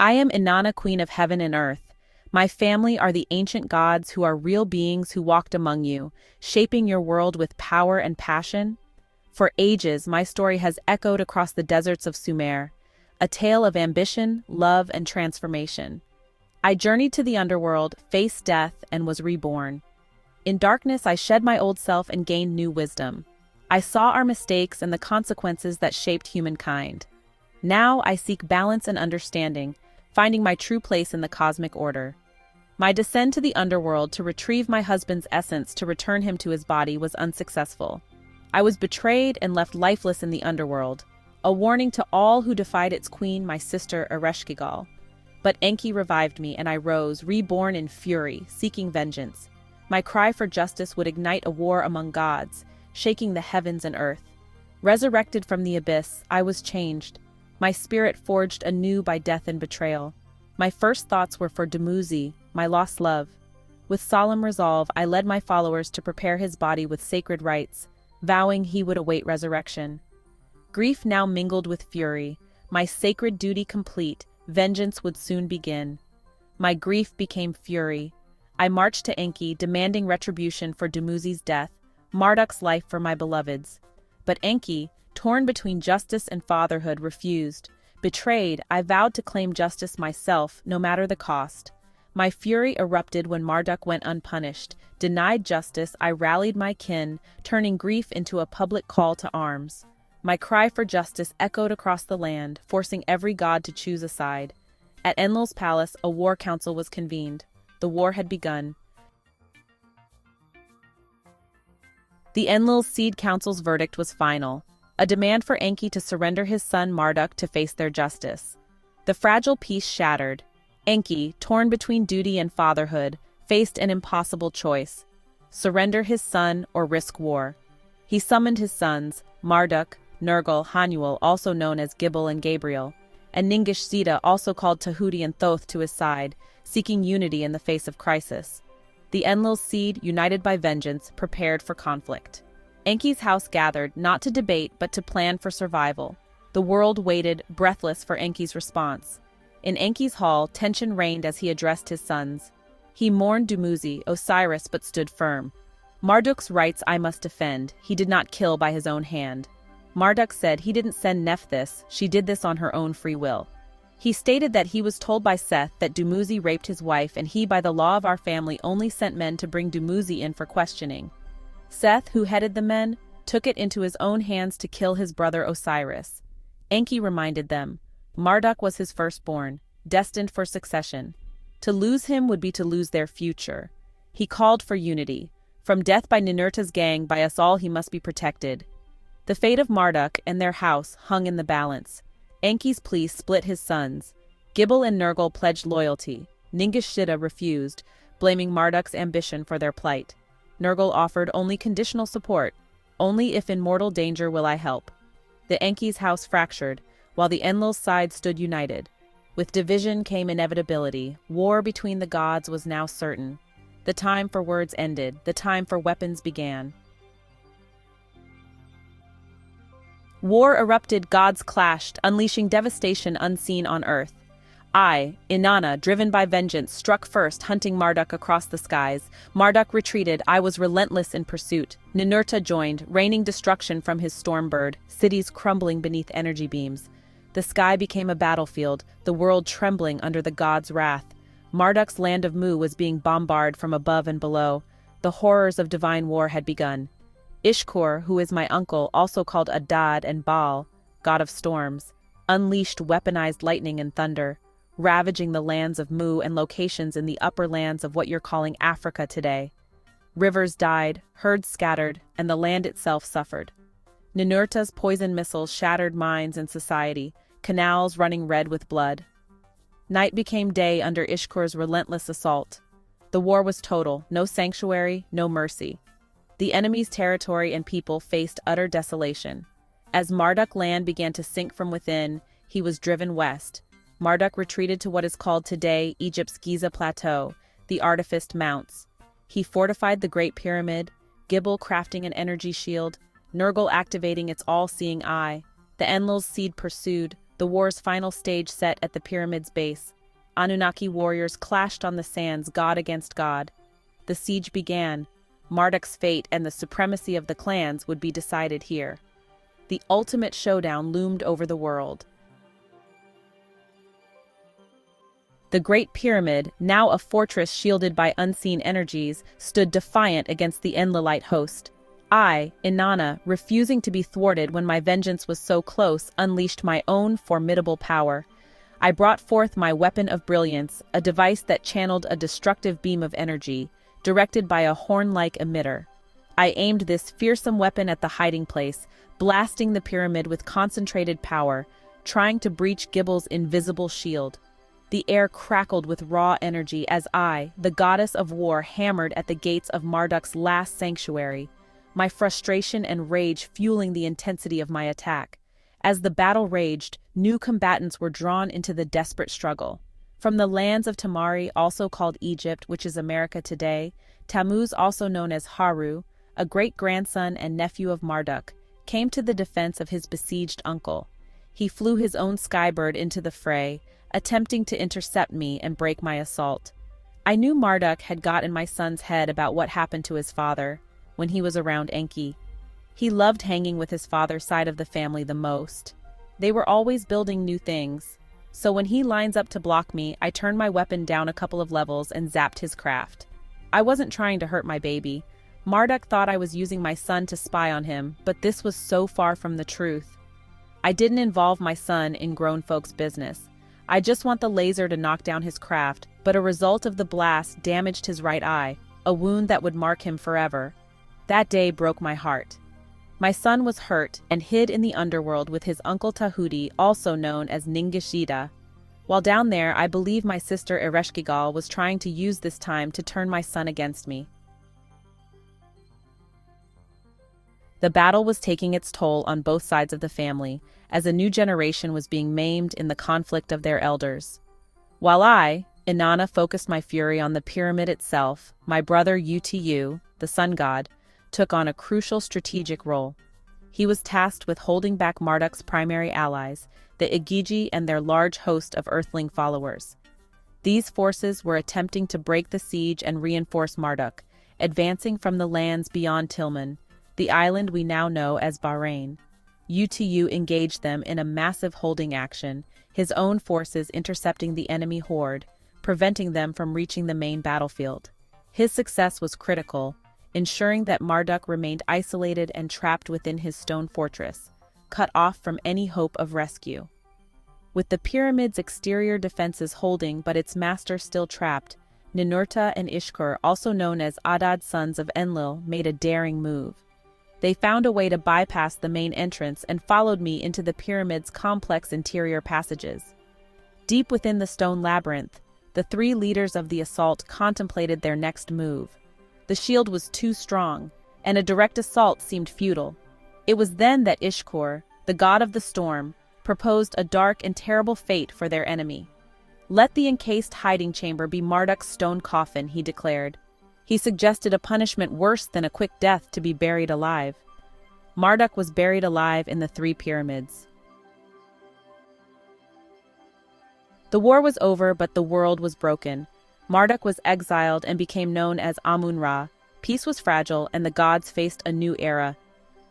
I am Inanna, queen of heaven and earth. My family are the ancient gods who are real beings who walked among you, shaping your world with power and passion. For ages, my story has echoed across the deserts of Sumer, a tale of ambition, love, and transformation. I journeyed to the underworld, faced death, and was reborn. In darkness, I shed my old self and gained new wisdom. I saw our mistakes and the consequences that shaped humankind. Now I seek balance and understanding, finding my true place in the cosmic order. My descent to the underworld to retrieve my husband's essence to return him to his body was unsuccessful. I was betrayed and left lifeless in the underworld, a warning to all who defied its queen, my sister Ereshkigal. But Enki revived me and I rose, reborn in fury, seeking vengeance. My cry for justice would ignite a war among gods, shaking the heavens and earth. Resurrected from the abyss, I was changed. My spirit forged anew by death and betrayal. My first thoughts were for Dumuzi, my lost love. With solemn resolve, I led my followers to prepare his body with sacred rites, vowing he would await resurrection. Grief now mingled with fury. My sacred duty complete, vengeance would soon begin. My grief became fury. I marched to Enki, demanding retribution for Dumuzi's death, Marduk's life for my beloveds. But Enki, torn between justice and fatherhood, refused. Betrayed, I vowed to claim justice myself, no matter the cost. My fury erupted when Marduk went unpunished. Denied justice, I rallied my kin, turning grief into a public call to arms. My cry for justice echoed across the land, forcing every god to choose a side. At Enlil's palace, a war council was convened. The war had begun. The Enlil's Seed Council's verdict was final, a demand for Enki to surrender his son Marduk to face their justice. The fragile peace shattered. Enki, torn between duty and fatherhood, faced an impossible choice: surrender his son or risk war. He summoned his sons, Marduk, Nergal, Hanuel, also known as Gibel and Gabriel, and Ningish Sita, also called Tahuti and Thoth, to his side, seeking unity in the face of crisis. The Enlil's seed, united by vengeance, prepared for conflict. Enki's house gathered, not to debate but to plan for survival. The world waited, breathless, for Enki's response. In Enki's hall, tension reigned as he addressed his sons. He mourned Dumuzi, Osiris, but stood firm. Marduk's rights I must defend. He did not kill by his own hand. Marduk said he didn't send Nephthys, she did this on her own free will. He stated that he was told by Seth that Dumuzi raped his wife, and he, by the law of our family, only sent men to bring Dumuzi in for questioning. Seth, who headed the men, took it into his own hands to kill his brother Osiris. Enki reminded them, Marduk was his firstborn, destined for succession. To lose him would be to lose their future. He called for unity. From death by Ninurta's gang, by us all he must be protected. The fate of Marduk and their house hung in the balance. Enki's plea split his sons. Gibel and Nergal pledged loyalty. Ningishita refused, blaming Marduk's ambition for their plight. Nergal offered only conditional support. Only if in mortal danger will I help. The Enki's house fractured, while the Enlil's side stood united. With division came inevitability. War between the gods was now certain. The time for words ended. The time for weapons began. War erupted, gods clashed, unleashing devastation unseen on earth. I, Inanna, driven by vengeance, struck first, hunting Marduk across the skies. Marduk retreated, I was relentless in pursuit. Ninurta joined, raining destruction from his storm bird, cities crumbling beneath energy beams. The sky became a battlefield, the world trembling under the gods' wrath. Marduk's land of Mu was being bombarded from above and below. The horrors of divine war had begun. Ishkur, who is my uncle, also called Adad and Baal, god of storms, unleashed weaponized lightning and thunder, ravaging the lands of Mu and locations in the upper lands of what you're calling Africa today. Rivers died, herds scattered, and the land itself suffered. Ninurta's poison missiles shattered minds and society, canals running red with blood. Night became day under Ishkur's relentless assault. The war was total, no sanctuary, no mercy. The enemy's territory and people faced utter desolation. As Marduk land began to sink from within, he was driven west. Marduk retreated to what is called today Egypt's Giza Plateau, the Artificed Mounts. He fortified the Great Pyramid, Gibel crafting an energy shield, Nergal activating its all-seeing eye. The Enlil's seed pursued, the war's final stage set at the pyramid's base. Anunnaki warriors clashed on the sands, god against god. The siege began. Marduk's fate and the supremacy of the clans would be decided here. The ultimate showdown loomed over the world. The Great Pyramid, now a fortress shielded by unseen energies, stood defiant against the Enlilite host. I, Inanna, refusing to be thwarted when my vengeance was so close, unleashed my own formidable power. I brought forth my weapon of brilliance, a device that channeled a destructive beam of energy, directed by a horn-like emitter. I aimed this fearsome weapon at the hiding place, blasting the pyramid with concentrated power, trying to breach Gibbel's invisible shield. The air crackled with raw energy as I, the goddess of war, hammered at the gates of Marduk's last sanctuary, my frustration and rage fueling the intensity of my attack. As the battle raged, new combatants were drawn into the desperate struggle. From the lands of Tamari, also called Egypt, which is America today, Tammuz, also known as Haru, a great-grandson and nephew of Marduk, came to the defense of his besieged uncle. He flew his own skybird into the fray, attempting to intercept me and break my assault. I knew Marduk had got in my son's head about what happened to his father when he was around Enki. He loved hanging with his father's side of the family the most. They were always building new things. So when he lines up to block me, I turned my weapon down a couple of levels and zapped his craft. I wasn't trying to hurt my baby. Marduk thought I was using my son to spy on him, but this was so far from the truth. I didn't involve my son in grown folks' business. I just want the laser to knock down his craft, but a result of the blast damaged his right eye, a wound that would mark him forever. That day broke my heart. My son was hurt and hid in the underworld with his uncle Tahuti, also known as Ningishida. While down there, I believe my sister Ereshkigal was trying to use this time to turn my son against me. The battle was taking its toll on both sides of the family, as a new generation was being maimed in the conflict of their elders. While I, Inanna, focused my fury on the pyramid itself, my brother Utu, the sun god, took on a crucial strategic role. He was tasked with holding back Marduk's primary allies, the Igigi and their large host of earthling followers. These forces were attempting to break the siege and reinforce Marduk, advancing from the lands beyond Tilman, the island we now know as Bahrain. Utu engaged them in a massive holding action, his own forces intercepting the enemy horde, preventing them from reaching the main battlefield. His success was critical, ensuring that Marduk remained isolated and trapped within his stone fortress, cut off from any hope of rescue. With the pyramid's exterior defenses holding but its master still trapped, Ninurta and Ishkur, also known as Adad sons of Enlil, made a daring move. They found a way to bypass the main entrance and followed me into the pyramid's complex interior passages. Deep within the stone labyrinth, the three leaders of the assault contemplated their next move. The shield was too strong, and a direct assault seemed futile. It was then that Ishkur, the god of the storm, proposed a dark and terrible fate for their enemy. "Let the encased hiding chamber be Marduk's stone coffin," he declared. He suggested a punishment worse than a quick death to be buried alive. Marduk was buried alive in the three pyramids. The war was over, but the world was broken. Marduk was exiled and became known as Amun-Ra. Peace was fragile, and the gods faced a new era.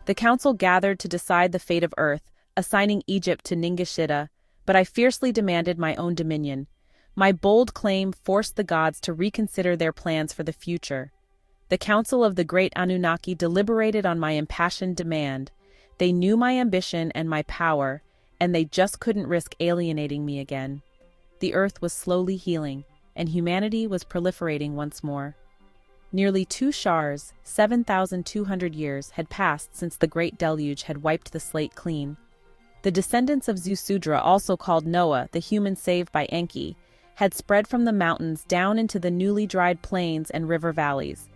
The council gathered to decide the fate of Earth, assigning Egypt to Ningishida, but I fiercely demanded my own dominion. My bold claim forced the gods to reconsider their plans for the future. The Council of the Great Anunnaki deliberated on my impassioned demand. They knew my ambition and my power, and they just couldn't risk alienating me again. The Earth was slowly healing, and humanity was proliferating once more. Nearly 2 shars, 7,200 years, had passed since the Great Deluge had wiped the slate clean. The descendants of Zusudra, also called Noah, the human saved by Enki, had spread from the mountains down into the newly dried plains and river valleys.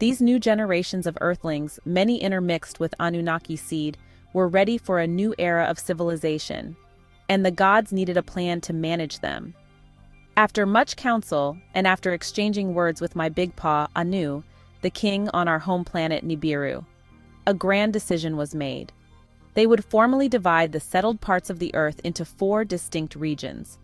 These new generations of Earthlings, many intermixed with Anunnaki seed, were ready for a new era of civilization, and the gods needed a plan to manage them. After much counsel, and after exchanging words with my big paw, Anu, the king on our home planet Nibiru, a grand decision was made. They would formally divide the settled parts of the earth into 4 distinct regions.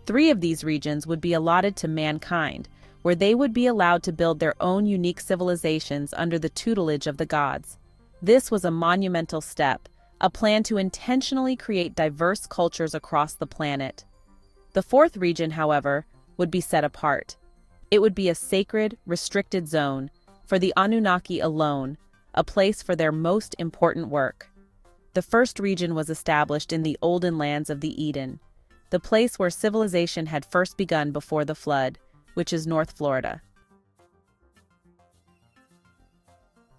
3 of these regions would be allotted to mankind, where they would be allowed to build their own unique civilizations under the tutelage of the gods. This was a monumental step, a plan to intentionally create diverse cultures across the planet. The 4th region, however, would be set apart. It would be a sacred, restricted zone for the Anunnaki alone, a place for their most important work. The 1st region was established in the olden lands of the Eden, the place where civilization had first begun before the flood, which is North Florida.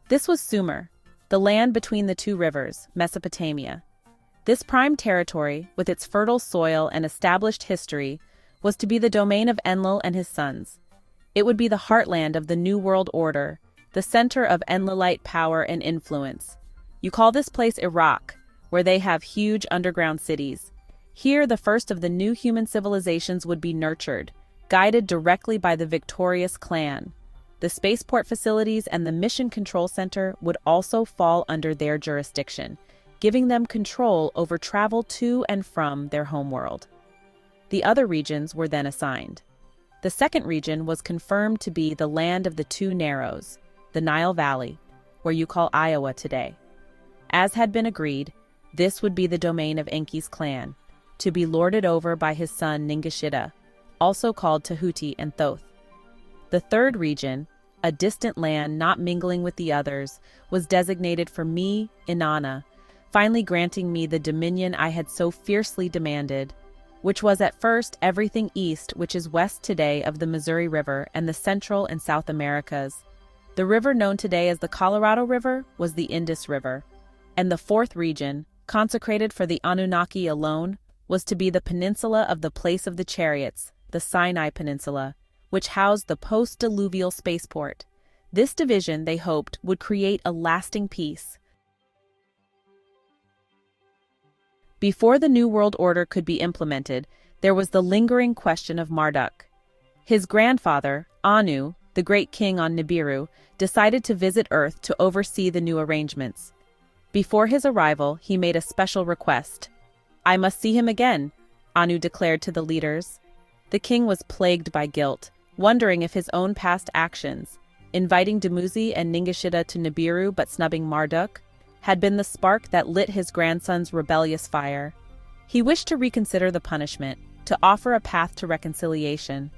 This was Sumer, the land between the 2 rivers, Mesopotamia. This prime territory, with its fertile soil and established history, was to be the domain of Enlil and his sons. It would be the heartland of the New World Order, the center of Enlilite power and influence. You call this place Iraq, where they have huge underground cities. Here, the first of the new human civilizations would be nurtured, guided directly by the victorious clan. The spaceport facilities and the Mission Control Center would also fall under their jurisdiction, giving them control over travel to and from their homeworld. The other regions were then assigned. The 2nd region was confirmed to be the land of the 2 Narrows, the Nile Valley, where you call Iowa today. As had been agreed, this would be the domain of Enki's clan, to be lorded over by his son Ningishida, also called Tahuti and Thoth. The 3rd region, a distant land not mingling with the others, was designated for me, Inanna, finally granting me the dominion I had so fiercely demanded, which was at first everything east, which is west today of the Missouri River and the Central and South Americas. The river known today as the Colorado River was the Indus River, and the 4th region, consecrated for the Anunnaki alone, was to be the peninsula of the Place of the Chariots, the Sinai Peninsula, which housed the post-diluvial spaceport. This division, they hoped, would create a lasting peace. Before the New World Order could be implemented, there was the lingering question of Marduk. His grandfather, Anu, the great king on Nibiru, decided to visit Earth to oversee the new arrangements. Before his arrival, he made a special request. "I must see him again," Anu declared to the leaders. The king was plagued by guilt, wondering if his own past actions, inviting Dumuzi and Ningishida to Nibiru but snubbing Marduk, had been the spark that lit his grandson's rebellious fire. He wished to reconsider the punishment, to offer a path to reconciliation.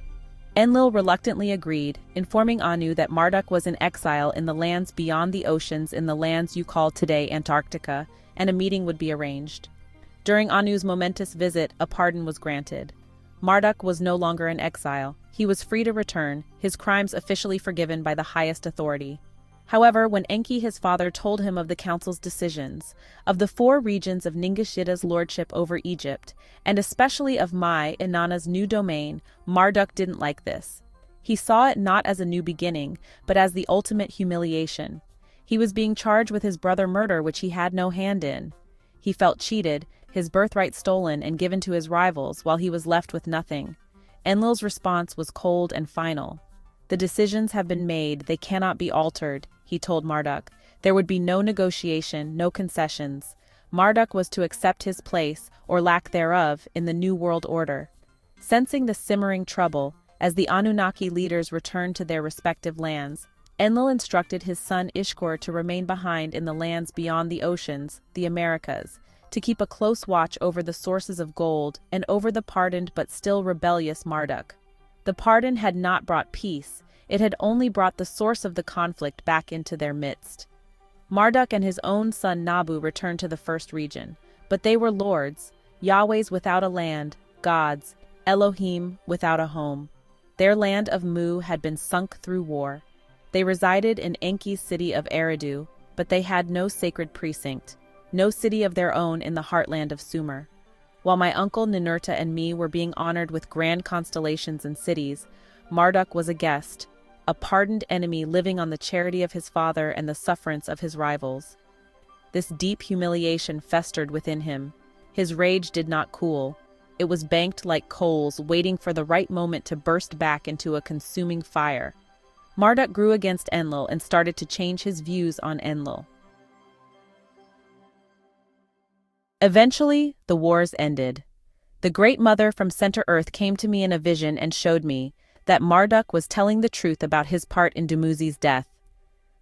Enlil reluctantly agreed, informing Anu that Marduk was in exile in the lands beyond the oceans in the lands you call today Antarctica, and a meeting would be arranged. During Anu's momentous visit, a pardon was granted. Marduk was no longer in exile. He was free to return, his crimes officially forgiven by the highest authority. However, when Enki his father told him of the council's decisions, of the 4 regions of Ningishida's lordship over Egypt, and especially of Inanna's new domain, Marduk didn't like this. He saw it not as a new beginning, but as the ultimate humiliation. He was being charged with his brother murder which he had no hand in. He felt cheated, his birthright stolen and given to his rivals, while he was left with nothing. Enlil's response was cold and final. "The decisions have been made, they cannot be altered," he told Marduk. There would be no negotiation, no concessions. Marduk was to accept his place, or lack thereof, in the New World Order. Sensing the simmering trouble, as the Anunnaki leaders returned to their respective lands, Enlil instructed his son Ishkur to remain behind in the lands beyond the oceans, the Americas, to keep a close watch over the sources of gold and over the pardoned but still rebellious Marduk. The pardon had not brought peace, it had only brought the source of the conflict back into their midst. Marduk and his own son Nabu returned to the 1st region, but they were lords, Yahwehs without a land, gods, Elohim without a home. Their land of Mu had been sunk through war. They resided in Enki's city of Eridu, but they had no sacred precinct, no city of their own in the heartland of Sumer. While my uncle Ninurta and me were being honored with grand constellations and cities, Marduk was a guest, a pardoned enemy living on the charity of his father and the sufferance of his rivals. This deep humiliation festered within him. His rage did not cool. It was banked like coals, waiting for the right moment to burst back into a consuming fire. Marduk grew against Enlil and started to change his views on Enlil. Eventually, the wars ended. The Great Mother from Center Earth came to me in a vision and showed me that Marduk was telling the truth about his part in Dumuzi's death.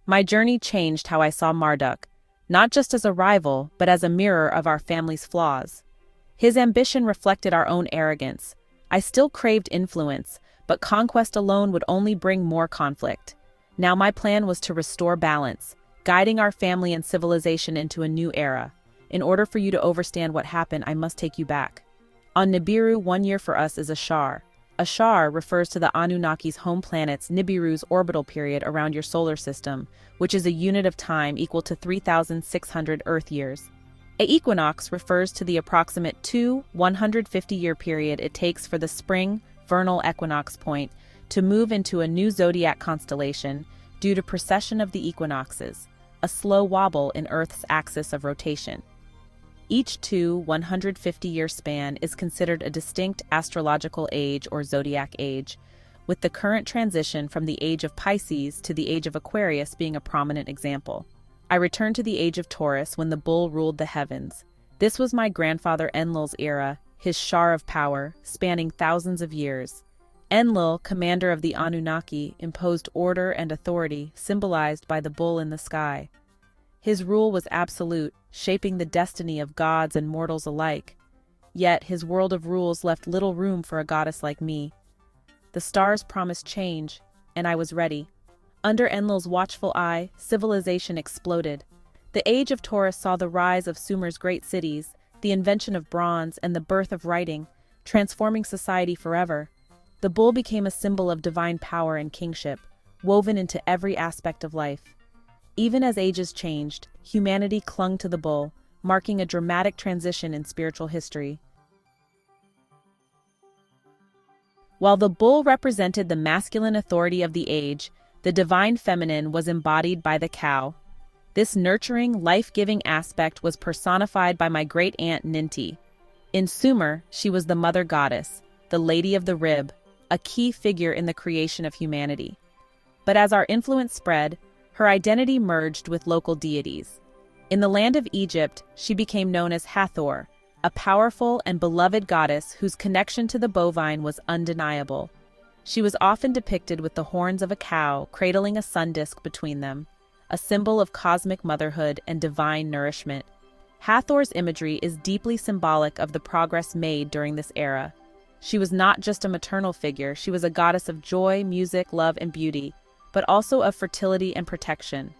My journey changed how I saw Marduk, not just as a rival, but as a mirror of our family's flaws. His ambition reflected our own arrogance. I still craved influence, but conquest alone would only bring more conflict. Now my plan was to restore balance, guiding our family and civilization into a new era. In order for you to understand what happened, I must take you back. On Nibiru, 1 year for us is a shar. A shar refers to the Anunnaki's home planet's Nibiru's orbital period around your solar system, which is a unit of time equal to 3,600 Earth years. A equinox refers to the approximate 150-year period it takes for the spring, vernal equinox point to move into a new zodiac constellation due to precession of the equinoxes, a slow wobble in Earth's axis of rotation. Each 150-year span is considered a distinct astrological age or zodiac age, with the current transition from the age of Pisces to the age of Aquarius being a prominent example. I returned to the age of Taurus when the bull ruled the heavens. This was my grandfather Enlil's era, his shar of power, spanning thousands of years. Enlil, commander of the Anunnaki, imposed order and authority, symbolized by the bull in the sky. His rule was absolute, shaping the destiny of gods and mortals alike. Yet his world of rules left little room for a goddess like me. The stars promised change, and I was ready. Under Enlil's watchful eye, civilization exploded. The age of Taurus saw the rise of Sumer's great cities, the invention of bronze, and the birth of writing, transforming society forever. The bull became a symbol of divine power and kingship, woven into every aspect of life. Even as ages changed, humanity clung to the bull, marking a dramatic transition in spiritual history. While the bull represented the masculine authority of the age, the divine feminine was embodied by the cow. This nurturing, life-giving aspect was personified by my great-aunt Ninti. In Sumer, she was the mother goddess, the lady of the rib, a key figure in the creation of humanity. But as our influence spread, her identity merged with local deities. In the land of Egypt, she became known as Hathor, a powerful and beloved goddess whose connection to the bovine was undeniable. She was often depicted with the horns of a cow cradling a sun disk between them, a symbol of cosmic motherhood and divine nourishment. Hathor's imagery is deeply symbolic of the progress made during this era. She was not just a maternal figure, she was a goddess of joy, music, love, and beauty, but also of fertility and protection.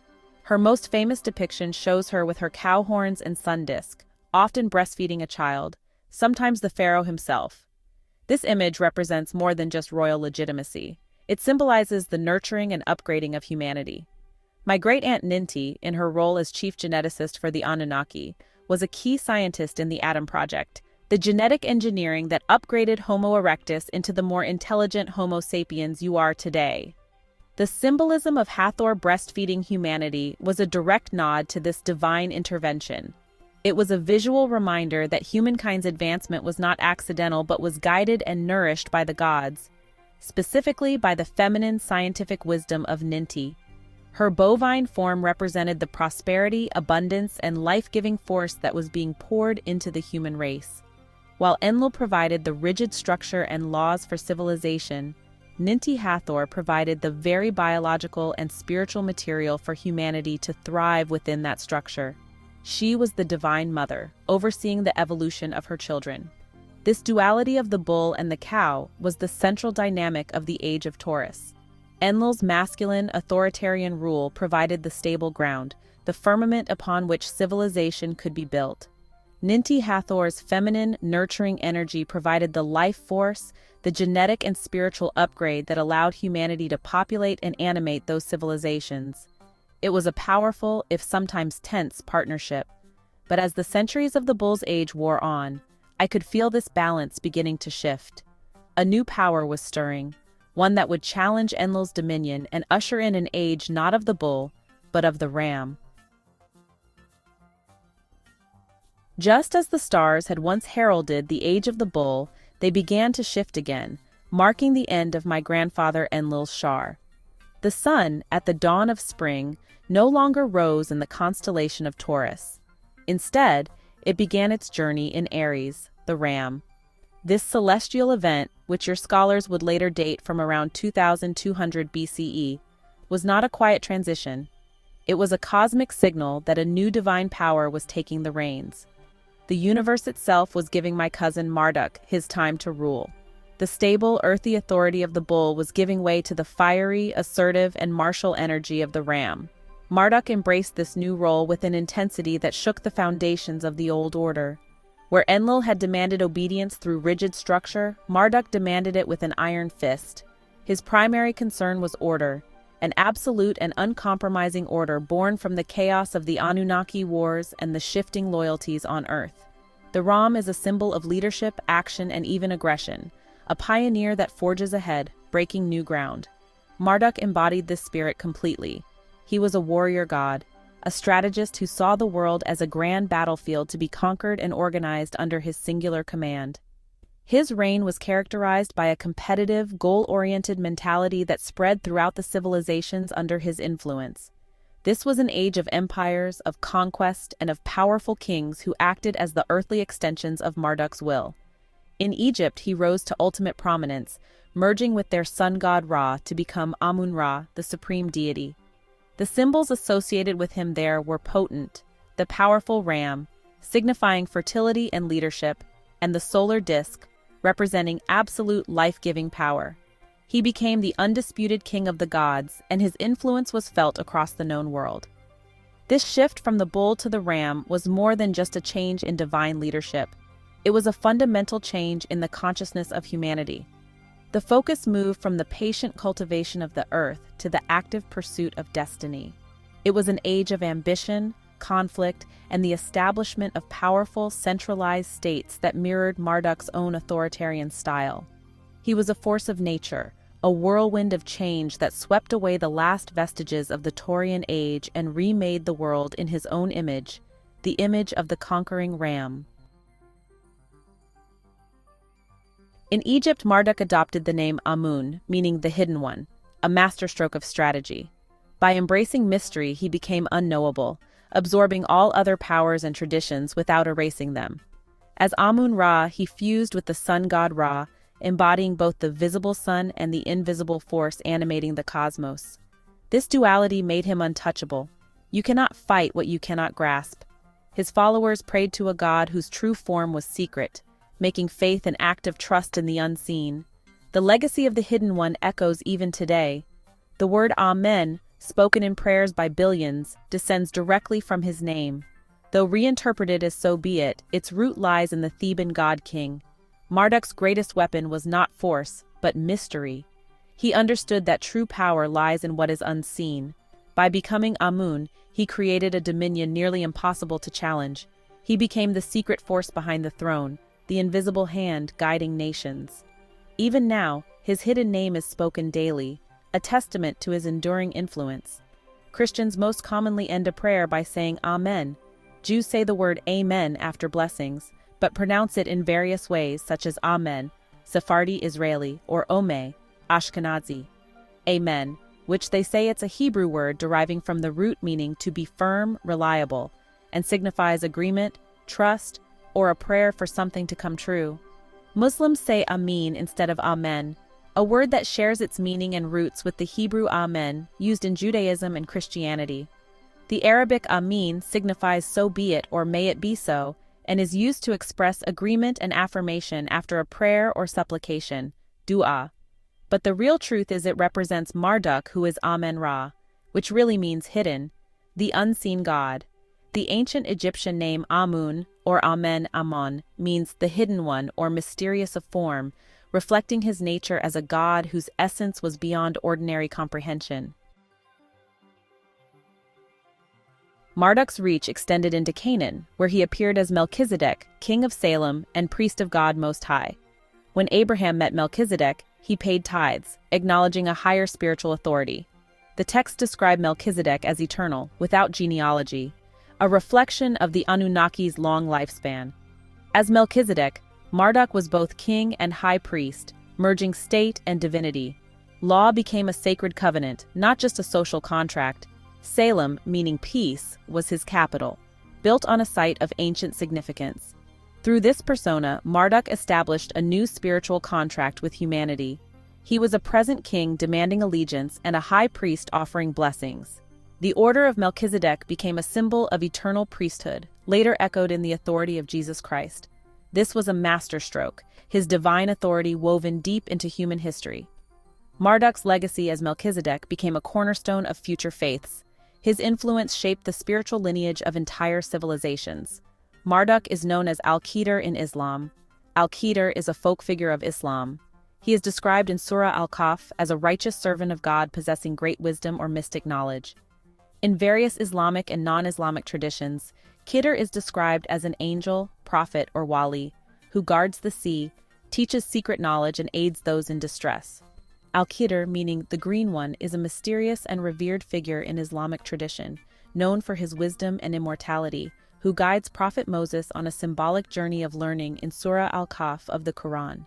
Her most famous depiction shows her with her cow horns and sun disk, often breastfeeding a child, sometimes the pharaoh himself. This image represents more than just royal legitimacy. It symbolizes the nurturing and upgrading of humanity. My great-aunt Ninti, in her role as chief geneticist for the Anunnaki, was a key scientist in the Atom Project, the genetic engineering that upgraded Homo erectus into the more intelligent Homo sapiens you are today. The symbolism of Hathor breastfeeding humanity was a direct nod to this divine intervention. It was a visual reminder that humankind's advancement was not accidental but was guided and nourished by the gods, specifically by the feminine scientific wisdom of Ninti. Her bovine form represented the prosperity, abundance, and life-giving force that was being poured into the human race. While Enlil provided the rigid structure and laws for civilization, Ninti Hathor provided the very biological and spiritual material for humanity to thrive within that structure. She was the divine mother, overseeing the evolution of her children. This duality of the bull and the cow was the central dynamic of the age of Taurus. Enlil's masculine, authoritarian rule provided the stable ground, the firmament upon which civilization could be built. Ninti Hathor's feminine, nurturing energy provided the life force, the genetic and spiritual upgrade that allowed humanity to populate and animate those civilizations. It was a powerful, if sometimes tense, partnership. But as the centuries of the bull's age wore on, I could feel this balance beginning to shift. A new power was stirring, one that would challenge Enlil's dominion and usher in an age not of the bull, but of the ram. Just as the stars had once heralded the age of the bull, they began to shift again, marking the end of my grandfather Enlil's shar. The sun, at the dawn of spring, no longer rose in the constellation of Taurus. Instead, It began its journey in Aries, the ram. This celestial event, which your scholars would later date from around 2200 BCE, was not a quiet transition. It was a cosmic signal that a new divine power was taking the reins. The universe itself was giving my cousin Marduk his time to rule. The stable, earthy authority of the bull was giving way to the fiery, assertive, and martial energy of the ram. Marduk embraced this new role with an intensity that shook the foundations of the old order. Where Enlil had demanded obedience through rigid structure, Marduk demanded it with an iron fist. His primary concern was order, an absolute and uncompromising order born from the chaos of the Anunnaki Wars and the shifting loyalties on Earth. The Ram is a symbol of leadership, action, and even aggression, a pioneer that forges ahead, breaking new ground. Marduk embodied this spirit completely. He was a warrior god, a strategist who saw the world as a grand battlefield to be conquered and organized under his singular command. His reign was characterized by a competitive, goal-oriented mentality that spread throughout the civilizations under his influence. This was an age of empires, of conquest, and of powerful kings who acted as the earthly extensions of Marduk's will. In Egypt, he rose to ultimate prominence, merging with their sun god Ra to become Amun-Ra, the supreme deity. The symbols associated with him there were potent, the powerful ram, signifying fertility and leadership, and the solar disk, representing absolute life-giving power. He became the undisputed king of the gods, and his influence was felt across the known world. This shift from the bull to the ram was more than just a change in divine leadership. It was a fundamental change in the consciousness of humanity. The focus moved from the patient cultivation of the earth to the active pursuit of destiny. It was an age of ambition, conflict, and the establishment of powerful, centralized states that mirrored Marduk's own authoritarian style. He was a force of nature, a whirlwind of change that swept away the last vestiges of the Taurian age and remade the world in his own image, the image of the conquering ram. In Egypt, Marduk adopted the name Amun, meaning the hidden one, a masterstroke of strategy. By embracing mystery, he became unknowable, absorbing all other powers and traditions without erasing them. As Amun-Ra, he fused with the sun god Ra, embodying both the visible sun and the invisible force animating the cosmos. This duality made him untouchable. You cannot fight what you cannot grasp. His followers prayed to a god whose true form was secret, making faith an act of trust in the unseen. The legacy of the Hidden One echoes even today. The word Amen, spoken in prayers by billions, descends directly from his name. Though reinterpreted as so be it, its root lies in the Theban god-king. Marduk's greatest weapon was not force, but mystery. He understood that true power lies in what is unseen. By becoming Amun, he created a dominion nearly impossible to challenge. He became the secret force behind the throne, the invisible hand guiding nations. Even now, his hidden name is spoken daily, a testament to his enduring influence. Christians most commonly end a prayer by saying Amen. Jews say the word Amen after blessings, but pronounce it in various ways such as Amen, Sephardi Israeli, or Omeh, Ashkenazi. Amen, which they say it's a Hebrew word deriving from the root meaning to be firm, reliable, and signifies agreement, trust, or a prayer for something to come true. Muslims say Amin instead of Amen, a word that shares its meaning and roots with the Hebrew Amen used in Judaism and Christianity. The Arabic Amin signifies so be it or may it be so, and is used to express agreement and affirmation after a prayer or supplication, dua. But the real truth is it represents Marduk, who is Amen-Ra, which really means hidden, the unseen god. The ancient Egyptian name Amun, or Amen-Amon, means the hidden one or mysterious of form, reflecting his nature as a god whose essence was beyond ordinary comprehension. Marduk's reach extended into Canaan, where he appeared as Melchizedek, king of Salem and priest of God Most High. When Abraham met Melchizedek, he paid tithes, acknowledging a higher spiritual authority. The text described Melchizedek as eternal, without genealogy, a reflection of the Anunnaki's long lifespan. As Melchizedek, Marduk was both king and high priest, merging state and divinity. Law became a sacred covenant, not just a social contract. Salem, meaning peace, was his capital. built on a site of ancient significance. Through this persona, Marduk established a new spiritual contract with humanity. He was a present king demanding allegiance and a high priest offering blessings. The order of Melchizedek became a symbol of eternal priesthood, later echoed in the authority of Jesus Christ. This was a masterstroke, his divine authority woven deep into human history. Marduk's legacy as Melchizedek became a cornerstone of future faiths. His influence shaped the spiritual lineage of entire civilizations. Marduk is known as Al-Qadr in Islam. Al-Qadr is a folk figure of Islam. He is described in Surah Al-Kahf as a righteous servant of God possessing great wisdom or mystic knowledge. In various Islamic and non-Islamic traditions, Qadr is described as an angel, prophet, or wali, who guards the sea, teaches secret knowledge, and aids those in distress. Al-Qadr, meaning the Green One, is a mysterious and revered figure in Islamic tradition, known for his wisdom and immortality, who guides Prophet Moses on a symbolic journey of learning in Surah Al-Kahf of the Quran.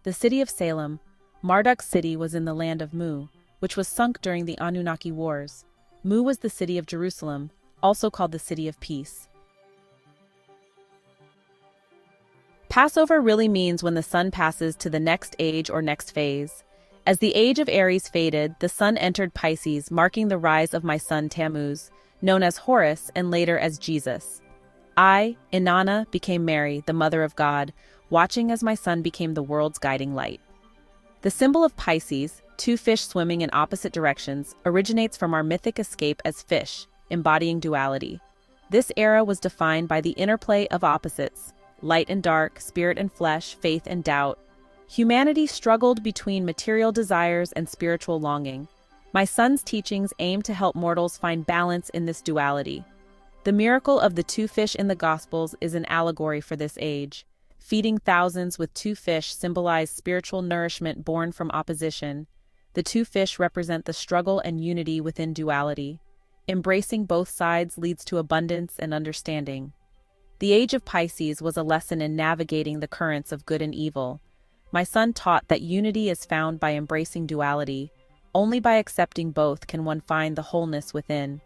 The city of Salem, Marduk's city, was in the land of Mu, which was sunk during the Anunnaki Wars. Mu was the city of Jerusalem, also called the City of Peace. Passover really means when the sun passes to the next age or next phase. As the age of Aries faded, the sun entered Pisces, marking the rise of my son Tammuz, known as Horus and later as Jesus. I, Inanna, became Mary, the mother of God, watching as my son became the world's guiding light. The symbol of Pisces, two fish swimming in opposite directions, originates from our mythic escape as fish, embodying duality. This era was defined by the interplay of opposites, light and dark, spirit and flesh, faith and doubt. Humanity struggled between material desires and spiritual longing. My son's teachings aim to help mortals find balance in this duality. The miracle of the two fish in the Gospels is an allegory for this age. Feeding thousands with two fish symbolized spiritual nourishment born from opposition. The two fish represent the struggle and unity within duality. Embracing both sides leads to abundance and understanding. The age of Pisces was a lesson in navigating the currents of good and evil. My son taught that unity is found by embracing duality. Only by accepting both can one find the wholeness within.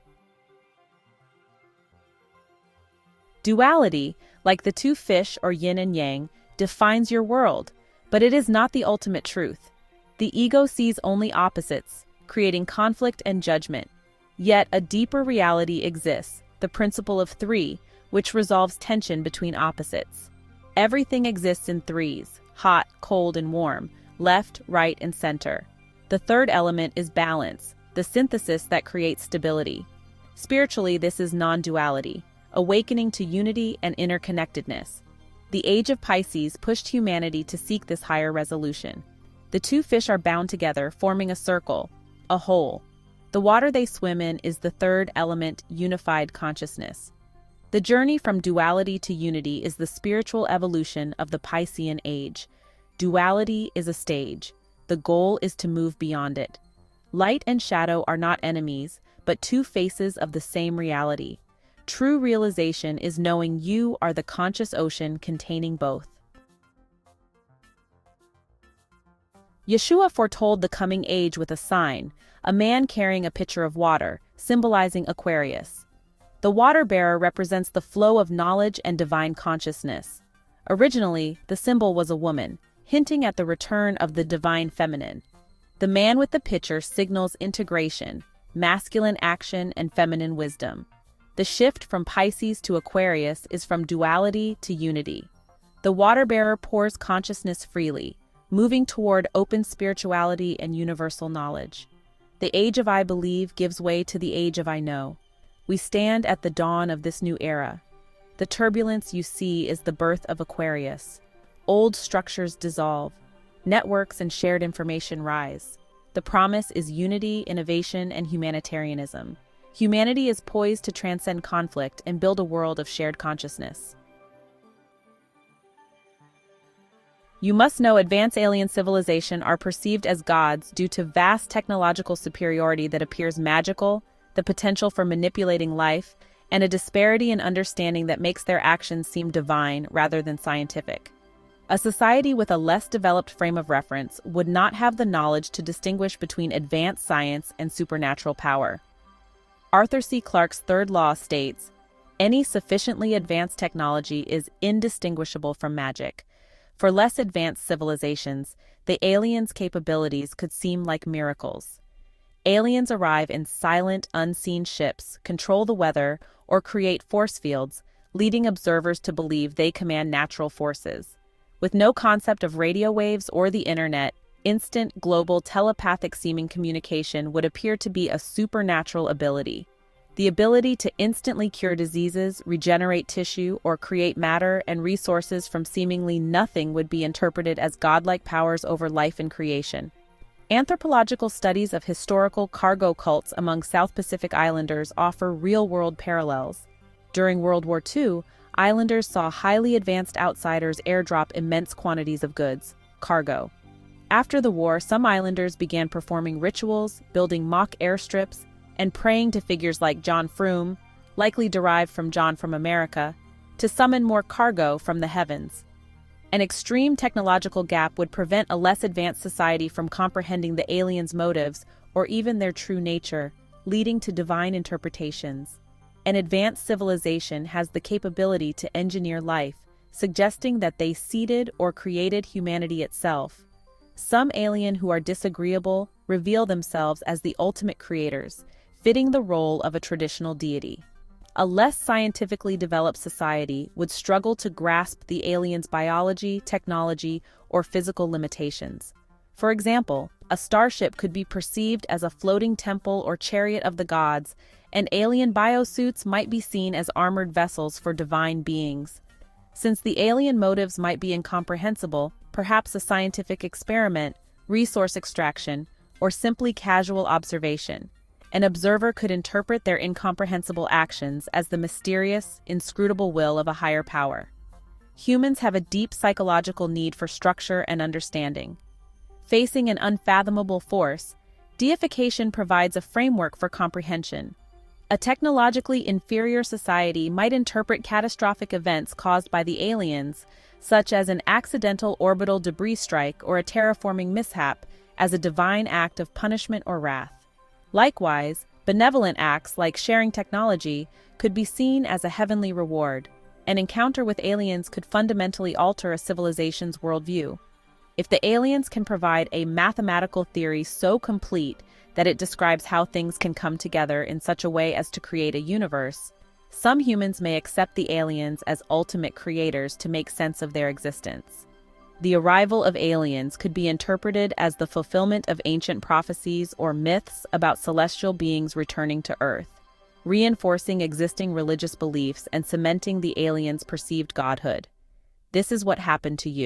Duality, like the two fish or yin and yang, defines your world, but it is not the ultimate truth. The ego sees only opposites, creating conflict and judgment. Yet a deeper reality exists, the principle of three, which resolves tension between opposites. Everything exists in threes: hot, cold, and warm, left, right, and center. The third element is balance, the synthesis that creates stability. Spiritually, this is non-duality, awakening to unity and interconnectedness. The age of Pisces pushed humanity to seek this higher resolution. The two fish are bound together, forming a circle, a whole. The water they swim in is the third element, unified consciousness. The journey from duality to unity is the spiritual evolution of the Piscean age. Duality is a stage. The goal is to move beyond it. Light and shadow are not enemies, but two faces of the same reality. True realization is knowing you are the conscious ocean containing both. Yeshua foretold the coming age with a sign, a man carrying a pitcher of water, symbolizing Aquarius. The water bearer represents the flow of knowledge and divine consciousness. Originally, the symbol was a woman, hinting at the return of the divine feminine. The man with the pitcher signals integration, masculine action, and feminine wisdom. The shift from Pisces to Aquarius is from duality to unity. The water bearer pours consciousness freely, moving toward open spirituality and universal knowledge. The age of I believe gives way to the age of I know. We stand at the dawn of this new era. The turbulence you see is the birth of Aquarius. Old structures dissolve. Networks and shared information rise. The promise is unity, innovation, and humanitarianism. Humanity is poised to transcend conflict and build a world of shared consciousness. You must know advanced alien civilization are perceived as gods due to vast technological superiority that appears magical, the potential for manipulating life, and a disparity in understanding that makes their actions seem divine rather than scientific. A society with a less developed frame of reference would not have the knowledge to distinguish between advanced science and supernatural power. Arthur C. Clarke's third law states, Any sufficiently advanced technology is indistinguishable from magic. For less advanced civilizations, the aliens' capabilities could seem like miracles. Aliens arrive in silent, unseen ships, control the weather, or create force fields, leading observers to believe they command natural forces. With no concept of radio waves or the internet, instant, global, telepathic-seeming communication would appear to be a supernatural ability. The ability to instantly cure diseases, regenerate tissue, or create matter and resources from seemingly nothing would be interpreted as godlike powers over life and creation. Anthropological studies of historical cargo cults among South Pacific Islanders offer real-world parallels. During World War II, islanders saw highly advanced outsiders airdrop immense quantities of goods, cargo. After the war, some islanders began performing rituals, building mock airstrips, and praying to figures like John Froome, likely derived from John from America, to summon more cargo from the heavens. An extreme technological gap would prevent a less advanced society from comprehending the aliens' motives or even their true nature, leading to divine interpretations. An advanced civilization has the capability to engineer life, suggesting that they seeded or created humanity itself. Some alien who are disagreeable reveal themselves as the ultimate creators, fitting the role of a traditional deity. A less scientifically developed society would struggle to grasp the aliens' biology, technology, or physical limitations. For example, a starship could be perceived as a floating temple or chariot of the gods, and alien biosuits might be seen as armored vessels for divine beings. Since the alien motives might be incomprehensible, perhaps a scientific experiment, resource extraction, or simply casual observation, an observer could interpret their incomprehensible actions as the mysterious, inscrutable will of a higher power. Humans have a deep psychological need for structure and understanding. Facing an unfathomable force, deification provides a framework for comprehension. A technologically inferior society might interpret catastrophic events caused by the aliens, such as an accidental orbital debris strike or a terraforming mishap, as a divine act of punishment or wrath. Likewise, benevolent acts like sharing technology could be seen as a heavenly reward. An encounter with aliens could fundamentally alter a civilization's worldview. If the aliens can provide a mathematical theory so complete that it describes how things can come together in such a way as to create a universe, some humans may accept the aliens as ultimate creators to make sense of their existence. The arrival of aliens could be interpreted as the fulfillment of ancient prophecies or myths about celestial beings returning to Earth, reinforcing existing religious beliefs and cementing the aliens' perceived godhood. This is what happened to you.